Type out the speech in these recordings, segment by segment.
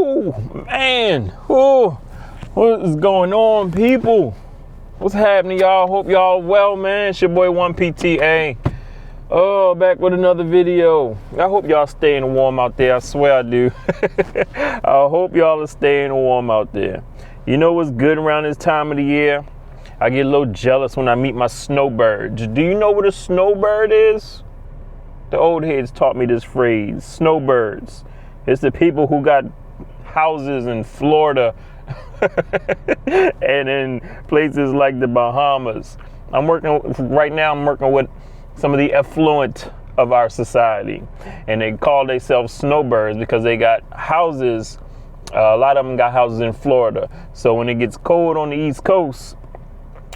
Woo, man. Woo. What is going on, people? What's happening, y'all? Hope y'all well, man. It's your boy 1PTA. Oh, back with another video. I hope y'all staying warm out there. I swear I do. I hope y'all are staying warm out there. You know what's good around this time of the year? I get a little jealous when I meet my snowbirds. Do you know what a snowbird is? The old heads taught me this phrase, snowbirds. It's the people who got houses in Florida and in places like the Bahamas. I'm working with some of the affluent of our society, and they call themselves snowbirds because they got houses. A lot of them got houses in Florida. So when it gets cold on the East Coast,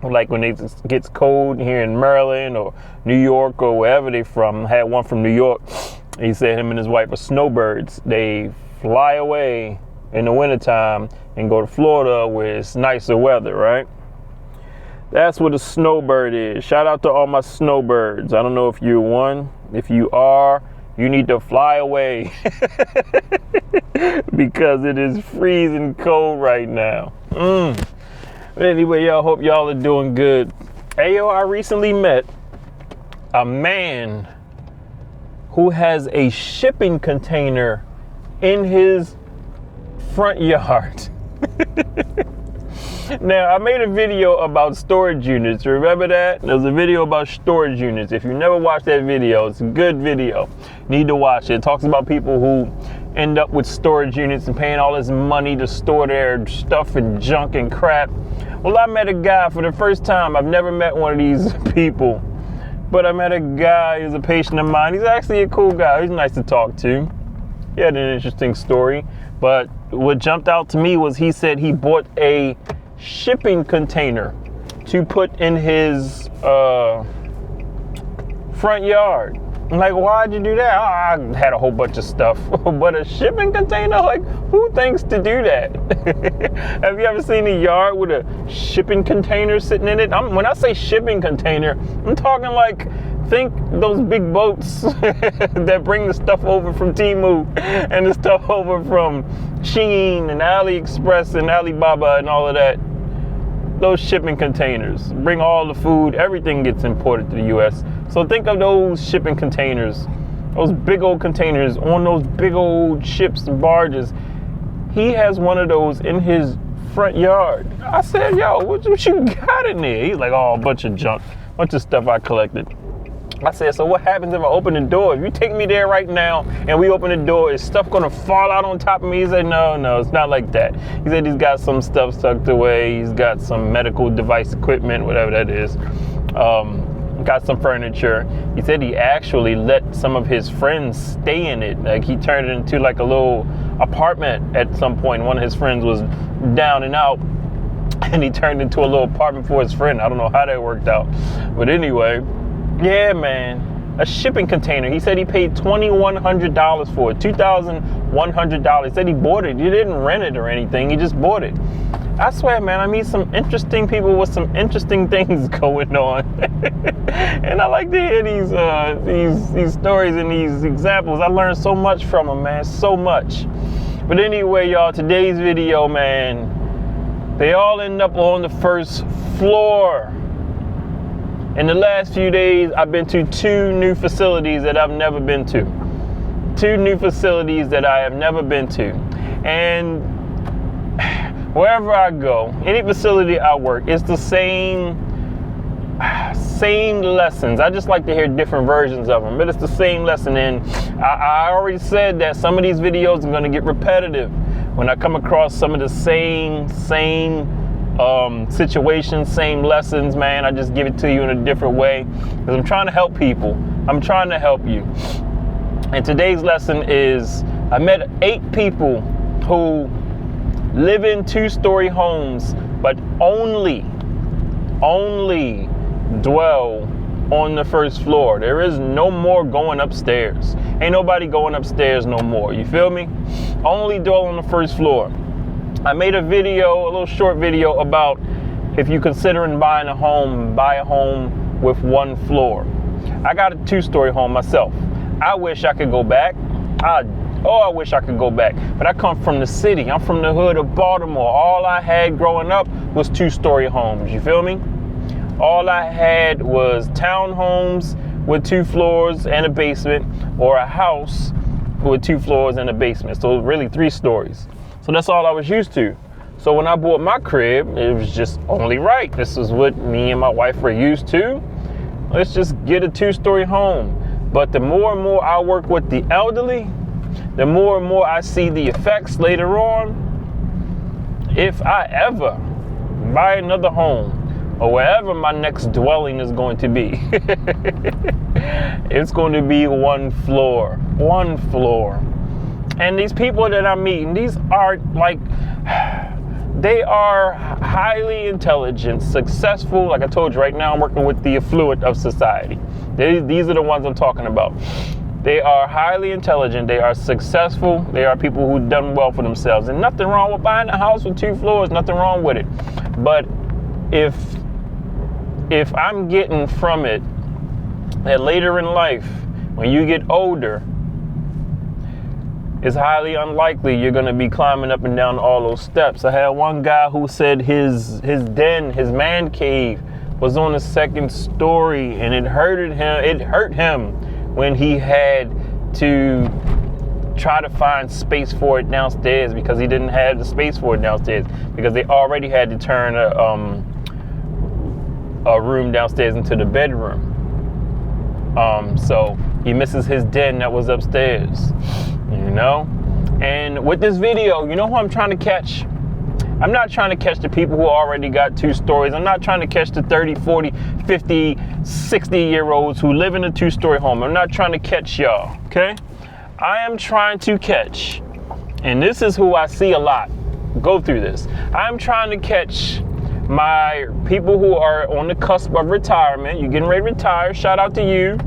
like when it gets cold here in Maryland or New York or wherever they from, I had one from New York. He said him and his wife are snowbirds. They fly away in the wintertime and go to Florida where it's nicer weather, right? That's what a snowbird is. Shout out to all my snowbirds. I don't know if you're one. If you are, you need to fly away because it is freezing cold right now. But anyway, y'all, hope y'all are doing good. Hey, yo, I recently met a man who has a shipping container in his front yard. Now, I made a video about storage units. Remember that? There was a video about storage units. If you never watched that video, it's a good video. Need to watch it. It talks about people who end up with storage units and paying all this money to store their stuff and junk and crap. Well, I met a guy for the first time. I've never met one of these people, but I met a guy who's a patient of mine. He's actually a cool guy. He's nice to talk to. He had an interesting story, but what jumped out to me was he said he bought a shipping container to put in his front yard. I'm like, why'd you do that? Oh, I had a whole bunch of stuff. But a shipping container? Like, who thinks to do that? Have you ever seen a yard with a shipping container sitting in it? When I say shipping container, I'm talking like, think those big boats that bring the stuff over from Temu and the stuff over from Shein and AliExpress and Alibaba and all of that. Those shipping containers bring all the food, everything gets imported to the US. So think of those shipping containers, those big old containers on those big old ships and barges. He has one of those in his front yard. I said, yo, what you got in there? He's like, oh, a bunch of junk, bunch of stuff I collected. I said, so what happens if I open the door? If you take me there right now and we open the door, is stuff gonna fall out on top of me? He said, no, it's not like that. He said he's got some stuff tucked away. He's got some medical device equipment, whatever that is. Got some furniture. He said he actually let some of his friends stay in it. Like he turned it into like a little apartment at some point. One of his friends was down and out, and he turned into a little apartment for his friend. I don't know how that worked out. But anyway, yeah, man, a shipping container. He said he paid $2,100 for it, $2,100. He said he bought it. He didn't rent it or anything. He just bought it. I swear, man, I meet some interesting people with some interesting things going on. And I like to hear these stories and these examples. I learned so much from them, man, so much. But anyway, y'all, today's video, man, they all end up on the first floor. In the last few days, I've been to 2 new facilities that I've never been to. 2 new facilities that I have never been to. And wherever I go, any facility I work, it's the same lessons. I just like to hear different versions of them, but it's the same lesson. And I already said that some of these videos are going to get repetitive when I come across some of the same situations, same lessons, man. I just give it to you in a different way because I'm trying to help people. I'm trying to help you. And today's lesson is I met 8 people who live in 2-story homes, but only dwell on the first floor. There is no more going upstairs. Ain't nobody going upstairs no more. You feel me? Only dwell on the first floor. I made a little short video about if you're considering buying a home, buy a home with 1 floor. I got a 2-story home myself. I wish I could go back. Oh, I wish I could go back. But I come from the city. I'm from the hood of Baltimore. All I had growing up was 2-story homes. You feel me? All I had was townhomes with 2 floors and a basement, or a house with 2 floors and a basement. So really 3 stories. So that's all I was used to. So when I bought my crib, it was just only right. This is what me and my wife were used to. Let's just get a 2-story home. But the more and more I work with the elderly, the more and more I see the effects later on. If I ever buy another home, or wherever my next dwelling is going to be, it's going to be 1 floor. And these people that I'm meeting, these are like, they are highly intelligent, successful. Like I told you, right now I'm working with the affluent of society. These are the ones I'm talking about. They are highly intelligent. They are successful. They are people who've done well for themselves. And nothing wrong with buying a house with 2 floors. Nothing wrong with it. But if I'm getting from it that later in life, when you get older, it's highly unlikely you're going to be climbing up and down all those steps. I had one guy who said his den, his man cave, was on the 2nd story, and it hurt him when he had to try to find space for it downstairs, because he didn't have the space for it downstairs, because they already had to turn a room downstairs into the bedroom. So he misses his den that was upstairs, you know? And with this video, you know who I'm trying to catch? I'm not trying to catch the people who already got 2 stories. I'm not trying to catch the 30, 40, 50, 60-year-olds who live in a 2-story home. I'm not trying to catch y'all, okay? I am trying to catch, and this is who I see a lot go through this. I'm trying to catch my people who are on the cusp of retirement. You're getting ready to retire. Shout out to you.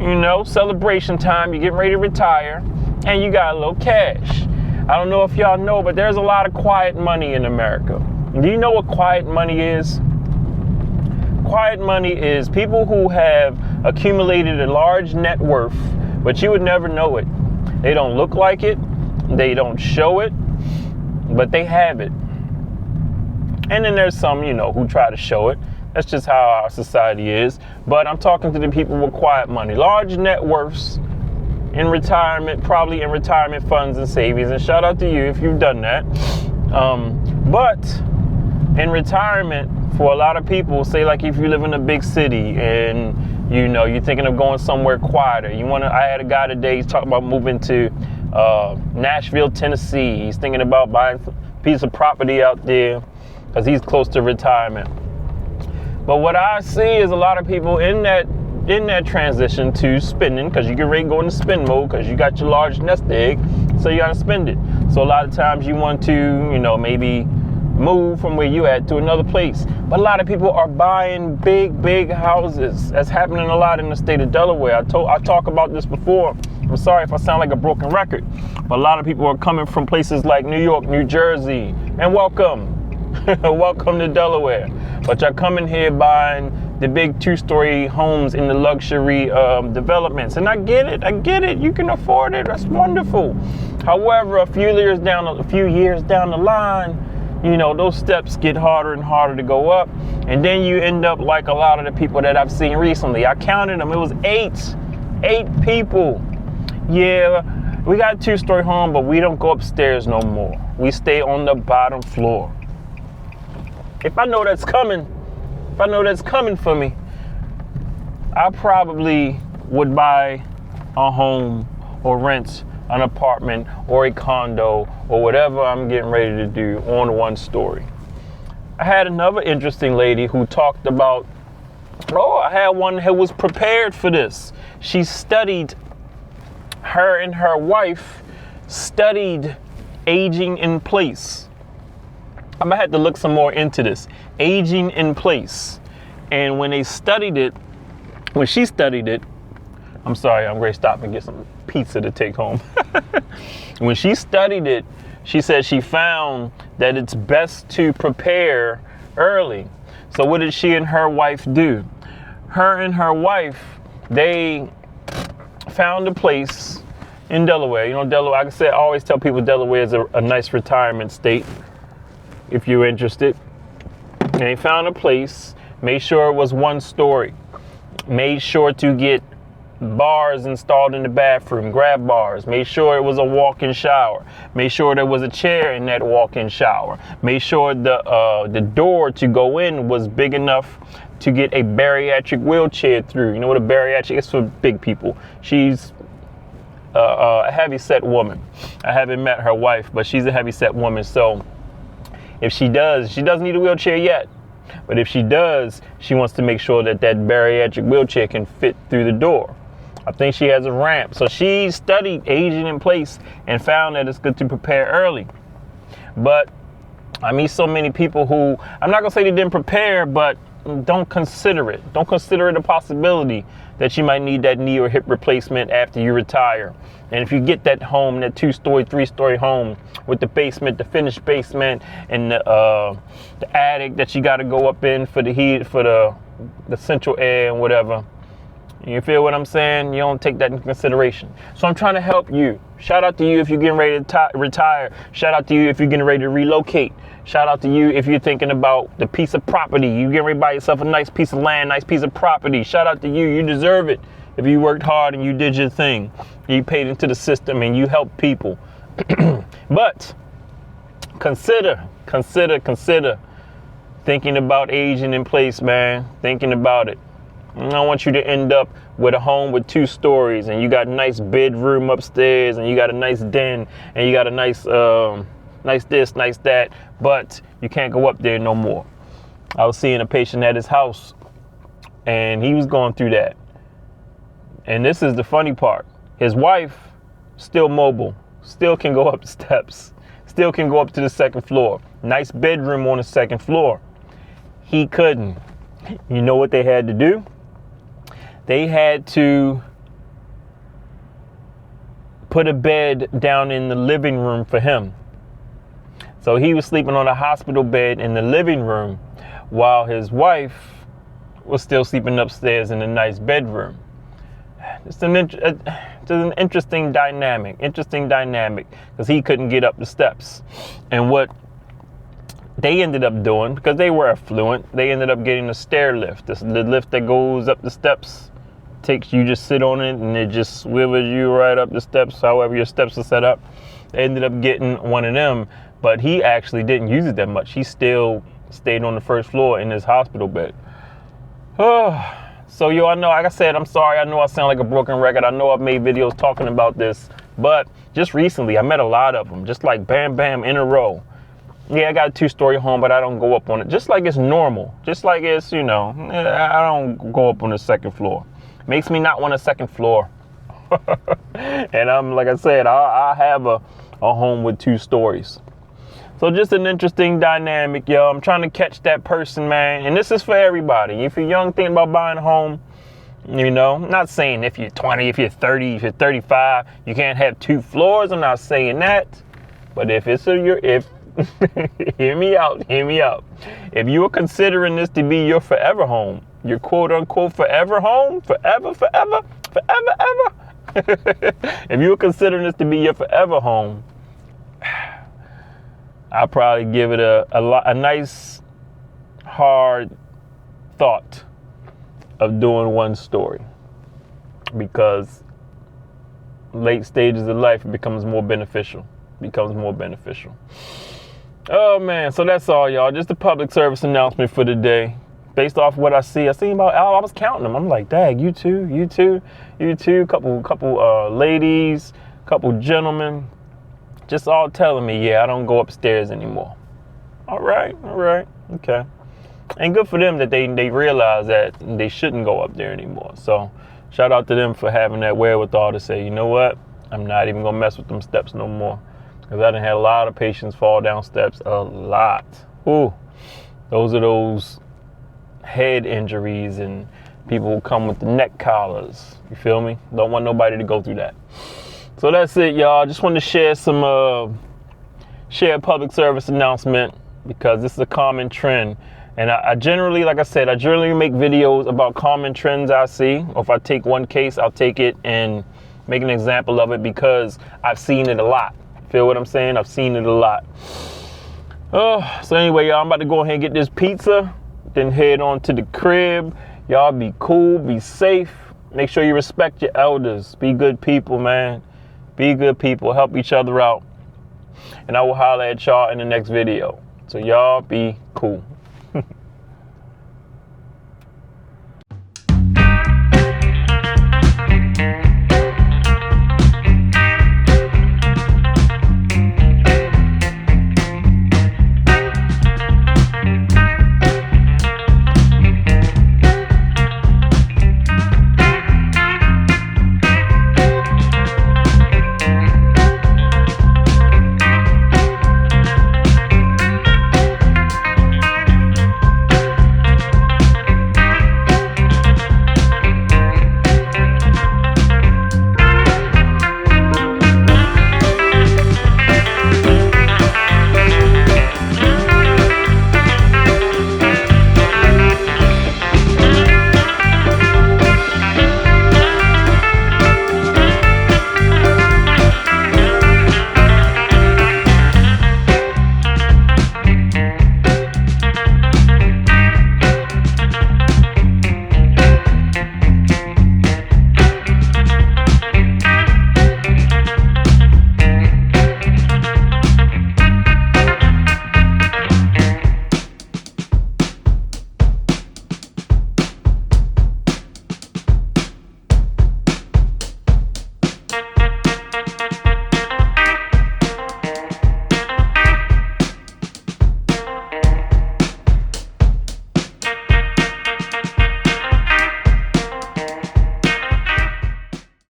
You know, celebration time. You're getting ready to retire, and you got a little cash. I don't know if y'all know, but there's a lot of quiet money in America. Do you know what quiet money is? Quiet money is people who have accumulated a large net worth, but you would never know it. They don't look like it. They don't show it, but they have it. And then there's some, you know, who try to show it. That's just how our society is. But I'm talking to the people with quiet money, large net worths, in retirement, probably in retirement funds and savings. And shout out to you if you've done that. But in retirement, for a lot of people, say like if you live in a big city and you know you're thinking of going somewhere quieter. I had a guy today, he's talking about moving to Nashville, Tennessee. He's thinking about buying a piece of property out there because he's close to retirement. But what I see is a lot of people in that transition to spending, because you get ready to go into spend mode because you got your large nest egg, so you got to spend it. So a lot of times you want to, you know, maybe move from where you at to another place. But a lot of people are buying big houses. That's happening a lot in the state of Delaware. I talked about this before. I'm sorry if I sound like a broken record, but a lot of people are coming from places like New York, New Jersey, and welcome to Delaware. But y'all coming here buying the big 2-story homes in the luxury developments. And I get it. You can afford it. That's wonderful. However, a few years down the line, you know, those steps get harder and harder to go up. And then you end up like a lot of the people that I've seen recently. I counted them. It was 8 people. Yeah, we got a 2-story home, but we don't go upstairs no more. We stay on the bottom floor. If I know that's coming for me, I probably would buy a home or rent an apartment or a condo or whatever I'm getting ready to do on 1 story. I had another interesting lady who talked about, I had one who was prepared for this. She studied, her and her wife studied aging in place. I'm gonna have to look some more into this. Aging in place. And when she studied it, I'm sorry, I'm going to stop and get some pizza to take home. When she studied it, she said she found that it's best to prepare early. So what did she and her wife do? Her and her wife, they found a place in Delaware. You know, Delaware, like I said, I always tell people Delaware is a nice retirement state if you're interested. And they found a place, made sure it was 1 story, made sure to get bars installed in the bathroom, grab bars, made sure it was a walk-in shower, made sure there was a chair in that walk-in shower, made sure the door to go in was big enough to get a bariatric wheelchair through. You know what a bariatric is? For big people. She's a heavy-set woman. I haven't met her wife, but she's a heavy-set woman. So if she doesn't need a wheelchair yet, but if she does, she wants to make sure that that bariatric wheelchair can fit through the door. I think she has a ramp. So she studied aging in place and found that it's good to prepare early. But I meet so many people who, I'm not gonna say they didn't prepare, but don't consider it. Don't consider it a possibility that you might need that knee or hip replacement after you retire. And if you get that home, that 2-story, 3-story home with the basement, the finished basement, and the attic that you got to go up in for the heat, for the central air and whatever. You feel what I'm saying? You don't take that into consideration. So I'm trying to help you. Shout out to you if you're getting ready to retire. Shout out to you if you're getting ready to relocate. Shout out to you if you're thinking about the piece of property. You getting ready to buy yourself a nice piece of land, nice piece of property. Shout out to you. You deserve it. If you worked hard and you did your thing, you paid into the system and you helped people. But consider thinking about aging in place, man. Thinking about it. I don't want you to end up with a home with 2 stories and you got a nice bedroom upstairs and you got a nice den and you got a nice this, nice that, but you can't go up there no more. I was seeing a patient at his house and he was going through that. And this is the funny part. His wife, still mobile, still can go up the steps, still can go up to the 2nd floor. Nice bedroom on the 2nd floor. He couldn't. You know what they had to do? They had to put a bed down in the living room for him. So he was sleeping on a hospital bed in the living room while his wife was still sleeping upstairs in a nice bedroom. It's an interesting dynamic because he couldn't get up the steps. And what they ended up doing, because they were affluent, they ended up getting a stair lift. The lift that goes up the steps, you just sit on it and it just swivels you right up the steps, however your steps are set up. They ended up getting one of them, but he actually didn't use it that much. He still stayed on the 1st floor in his hospital bed. So I know, like I said, I'm sorry. I know I sound like a broken record. I know I've made videos talking about this, but just recently I met a lot of them, just like bam, bam, in a row. Yeah, I got a 2-story home, but I don't go up on it. Just like it's normal. Just like it's, I don't go up on the 2nd floor. Makes me not want a 2nd floor. And I'm, like I said, I have a home with 2 stories. So just an interesting dynamic, yo. I'm trying to catch that person, man. And this is for everybody. If you're young, thinking about buying a home, not saying if you're 20, if you're 30, if you're 35, you can't have 2 floors. I'm not saying that. But if hear me out. If you are considering this to be your forever home, your quote unquote forever home, forever. If you are considering this to be your forever home, I'll probably give it a nice hard thought of doing 1 story, because late stages of life it becomes more beneficial. Oh man, so that's all, y'all. Just a public service announcement for the day. Based off what I see about, I was counting them. I'm like, dang, you two, couple ladies, couple gentlemen, just all telling me, yeah, I don't go upstairs anymore. All right, okay. And good for them that they realize that they shouldn't go up there anymore. So shout out to them for having that wherewithal to say, you know what, I'm not even gonna mess with them steps no more. Because I done had a lot of patients fall down steps, a lot. Ooh, those are those head injuries and people who come with the neck collars. You feel me? Don't want nobody to go through that. So that's it, y'all. Just wanted to share share a public service announcement, because this is a common trend. And I generally, like I said, make videos about common trends I see. Or if I take one case, I'll take it and make an example of it because I've seen it a lot. Feel what I'm saying? I've seen it a lot. So anyway, y'all, I'm about to go ahead and get this pizza, then head on to the crib. Y'all be cool, be safe. Make sure you respect your elders. Be good people, man. Be good people. Help each other out. And I will holler at y'all in the next video. So y'all be cool.